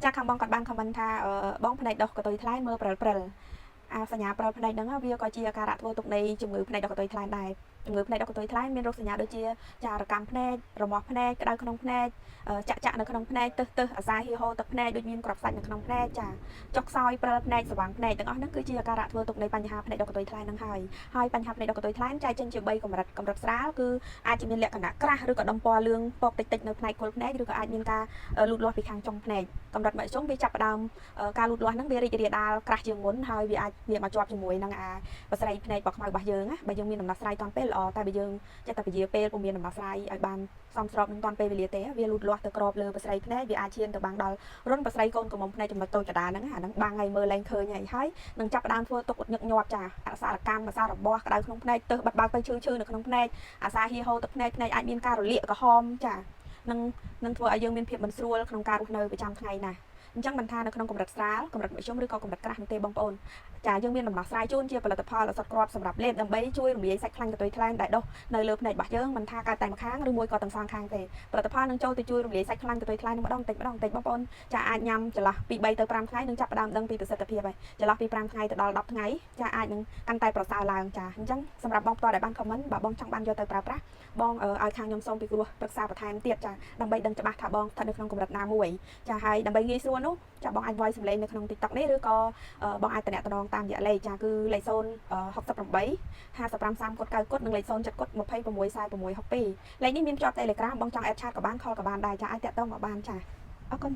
ចាខាងបងគាត់បានខមមិនថាបងផ្នែកដោះកតុយថ្លៃមើលព្រិលសញ្ញាព្រិលផ្នែកហ្នឹងវាក៏ជាអាការៈធ្វើទុកនៃជំងឺផ្នែកដោះកតុយថ្លៃដែរជំងឺផ្នែកដោះកតុយថ្លៃមានរោគសញ្ញាដូចជាចារកម្មភ្នែករមាស់ភ្នែកក្តៅក្នុងភ្នែកចាក់នៅក្នុងភ្នែកទឹះអាសាហៀហូទឹកភ្នែកដូចមានគ្រាប់សាច់នៅក្នុងភ្នែកចាចុកខ្សោយព្រិលភ្នែកស្វាងភ្នែកទាំងអស់ហ្នឹងគឺជាអាការៈធ្វើទុកនៃបញ្ហាផ្នែកដោះកតុយថ្លៃហ្នឹងហើយបញ្ហាផ្នែកដោះកតុយថ្លៃចែកចេញជា3កម្រិតស្រាលគឺអាចជាមានលក្ខណៈក្រាស់ឬក៏ដុំពណ៌លឿងពកតិចនៅផ្នែកគល់ភ្នែកឬក៏អាចមានការលូតលាស់ពីខាងចុងភ្នែកកម្រិតមធ្យមវាចាប់ផ្ដើមការលូតលាស់ហ្នឹងវារីករាលដាលក្រាស់ជាងមុនហើយវាអាចងាកមកជាប់ជាមួយនឹងបស្រីភ្នែកបោះខ្មៅរបស់យើងណាបើយើងមានដំណោះស្រាយតាន់ពេលល្អតែបើយើងចេះតែពជាពេលពុំមានដំណោះស្រាយឲ្យបានសមស្របនឹងតាន់ពេលវេលាទេវាលូតលាស់ទៅក្របលើបស្រីភ្នែកវាអាចឈានទៅបាំងដល់រុនបស្រីកូនកំមុំភ្នែកចំណុចតូចកដាហ្នឹងអាហ្នឹងបាំងឲ្យមើលលែងឃើញហើយនឹងចាប់ផ្ដើមធ្វើទុកញឹកញាប់ចាអសារកម្មអាសាររបស់ក្តៅក្នុងភ្នែកទើសបាត់បើកទៅឈឺនៅក្នុងភ្នែកអាសាហៀហូទឹកភ្នែកអាចមានការរលាកក្រហមចានឹងធ្វើឲ្យយើងមានភាពមិនស្រួលក្នុងការរស់នៅប្រចាំថ្ងៃណាអញ្ចឹងមិនថានៅក្នុងកម្រិតស្រាលកម្រិតមធ្យមឬក៏កម្រិតក្រាស់នោះទេបងប្អូនចាយើងមានដំណោះស្រាយជូនជាផលិតផលឱសថគ្រាប់សម្រាប់លេបដើម្បីជួយរំលាយសាច់ខ្លាញ់កតុយថ្លែងដែលដុះនៅលើភ្នែករបស់យើងមិនថាកើតតែម្ខាងឬមួយក៏ទាំងសងខាងទេផលិតផលនឹងចូលទៅជួយរំលាយសាច់ខ្លាញ់កតុយថ្លែងនឹងម្ដងបន្តិចបងប្អូនចាអាចញ៉ាំចន្លោះពី3ទៅ5ថ្ងៃនឹងចាប់ផ្ដើមដឹងពីប្រសិទ្ធភាពហើយចន្លោះពី5ថ្ងៃទៅដល់10ថ្ងៃចាអាចនឹងកាន់តែប្រសើរឡើងចាអញ្ចឹងសម្រាប់បងប្អូនដែលបានខមមិនបើបងចង់បានយកទៅប្រើប្រាស់បងឲ្យខាងខ្ញុំសូមពីគ្រោះប្រឹក្សាបន្ថែមទៀតចាដើម្បីដឹងច្បាស់ថាបងស្ថិតនៅក្នុងកម្រិតណាមួយចាហើយដើម្បីងាយស្រួលនោះចាបងអាច voice សម្លេងនៅក្នុង TikTok នេះឬក៏បងអាចតំណតាមរយៈលេខចាគឺលេខ068 55 30 9 9និងលេខ07 26 46 62លេខនេះមានជាប់ Telegram បងចង់ add chat ក៏បាន call ក៏បានដែរចាអាចតាក់ទងមកបានចាអរគុណ